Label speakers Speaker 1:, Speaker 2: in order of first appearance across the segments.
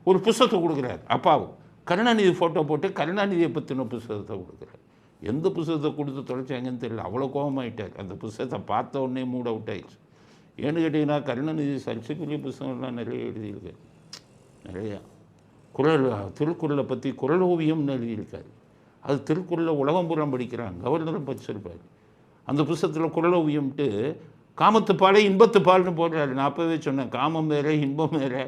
Speaker 1: ஒரு புஸ்தகத்தை கொடுக்குறாரு அப்பாவும். கருணாநிதி ஃபோட்டோ போட்டு கருணாநிதியை பற்றின புஸ்தகத்தை கொடுக்குறாரு. எந்த புஸ்தகத்தை கொடுத்து தொலைச்சாங்கன்னு தெரியல. அவ்வளோ கோபமாயிட்டார். அந்த புஸ்தகத்தை பார்த்த உடனே மூட் அவுட் ஆயிடுச்சு. ஏன்னு கேட்டிங்கன்னா கருணாநிதி சர்ச்சைக்குரிய புஸ்தகம்லாம் நிறைய எழுதியிருக்காரு. நிறையா திருக்குறளை பற்றி குறள் ஓவியம்னு எழுதியிருக்காரு. அது திருக்குறளை உலகம் பூரா படிக்கிறாங்க. கவர்னரும் படிச்சிருப்பார். அந்த புஸ்தகத்தில் குறள் ஓவியம்ட்டு காமத்துப்பாலை இன்பத்துப்பால்னு போடுறாரு. நான் அப்போவே சொன்னேன், காமம் வேறு இன்பம் வேறு.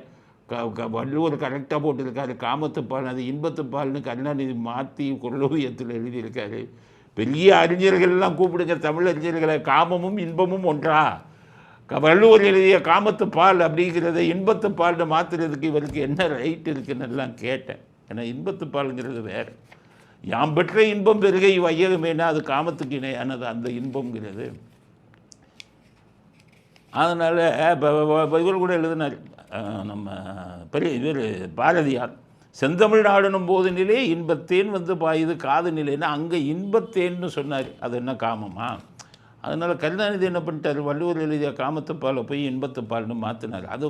Speaker 1: வள்ளுவர் கரெக்டாக போட்டிருக்காரு. காமத்துப்பால் அது இன்பத்துப்பால்னு கருணாநிதி மாற்றி குறள் ஓவியத்தில் எழுதியிருக்காரு. பெரிய அறிஞர்கள்லாம் கூப்பிடுங்க தமிழ் அறிஞர்களை. காமமும் இன்பமும் ஒன்றா? வள்ளுவர் எழுதிய காமத்துப்பால் அப்படிங்கிறத இன்பத்துப்பால்னு மாற்றுறதுக்கு இவருக்கு என்ன ரைட் இருக்குன்னு எல்லாம் கேட்டேன். ஏன்னா இன்பத்துப்பால்ங்கிறது வேறு. யாம் பெற்ற இன்பம் பெருகை வையகமேனா அது காமத்துக்கு இணையானது அந்த இன்பம்ங்கிறது. அதனால் இவர் கூட எழுதினார் நம்ம பெரிய இவர் பாரதியார். செந்தமிழ் நாடனும் போது நிலை இன்பத்தேன் வந்து பாயுது காது நிலைன்னா அங்கே இன்பத்தேன்னு சொன்னார். அது என்ன காமமா? அதனால் கருணாநிதி என்ன பண்ணிட்டார், வள்ளுவர் எழுதிய காமத்துப்பாலை போய் இன்பத்துப்பால்னு மாற்றினார். அது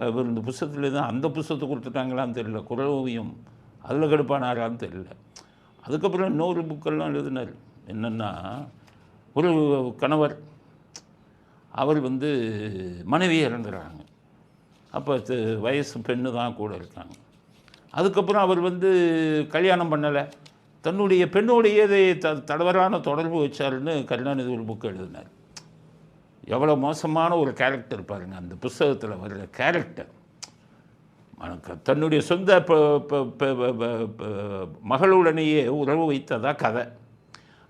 Speaker 1: இவர் இந்த புஸ்தகத்தில் தான் அந்த புஸ்தகத்தை கொடுத்துட்டாங்களான்னு தெரியல. குறள் ஓவியம் அதில் கடுப்பானாரான்னு தெரியல. அதுக்கப்புறம் இன்னொரு புக்கெல்லாம் எழுதினார். என்னென்னா, ஒரு கணவர் அவர் வந்து மனைவி இறந்துடுறாங்க. அப்போ வயசு பெண்ணு தான் கூட இருக்காங்க. அதுக்கப்புறம் அவர் வந்து கல்யாணம் பண்ணலை. தன்னுடைய பெண்ணோடைய தடவரான தொடர்பு வச்சாருன்னு கருணாநிதி ஒரு புக்கு எழுதினார். எவ்வளோ மோசமான ஒரு கேரக்டர் பாருங்கள் அந்த புஸ்தகத்தில் வர்ற கேரக்டர். தன்னுடைய சொந்த மகளுடனேயே உறவு வைத்ததாக கதை.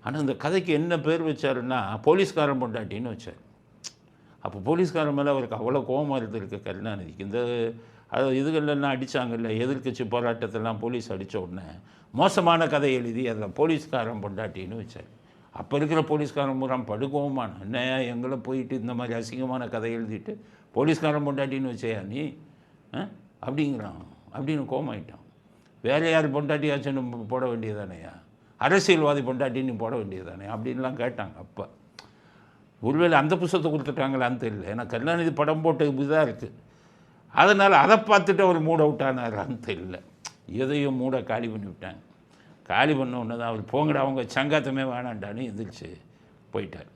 Speaker 1: ஆனால் அந்த கதைக்கு என்ன பேர் வச்சாருன்னா போலீஸ்காரன் பொண்டாட்டின்னு வச்சார். அப்போ போலீஸ்காரன் மேலே அவருக்கு அவ்வளோ கோபமாக இருந்திருக்கு கருணாநிதிக்கு. இந்த இதுகளெல்லாம் அடித்தாங்கல்ல, எதிர்க்கட்சி போராட்டத்தெல்லாம் போலீஸ் அடித்த உடனே மோசமான கதை எழுதி அதில் போலீஸ்காரன் பொண்டாட்டின்னு வச்சார். அப்போ இருக்கிற போலீஸ்காரன் பூரா படுகோமான என்னையா எங்களை போயிட்டு இந்த மாதிரி அசிங்கமான கதை எழுதிட்டு போலீஸ்காரன் பொண்டாட்டின்னு வச்சையா நீ அப்படிங்கிறான். அப்படின்னு கோமாயிட்டான். வேறு யார் பொண்டாட்டியாச்சுன்னு போட வேண்டியதானையா? அரசியல்வாதி பொண்டாட்டின்னு போட வேண்டியதானே அப்படின்லாம் கேட்டாங்க. அப்போ ஒருவேளை அந்த புஸ்தகத்தை கொடுத்துட்டாங்களான்னு தெரியல. ஏன்னா கருணாநிதி படம் போட்டு இதுதான் இருக்குது. அதனால் அதை பார்த்துட்டு அவர் மூட் அவுட் ஆனாரான்னு தெரியல. எதையும் மூட காலி பண்ணி விட்டாங்க. காலி பண்ண உடனே தான் அவர் போங்கடா அவங்க சங்காத்தமே வேணாண்டான்னு எந்திரிச்சு போயிட்டார்.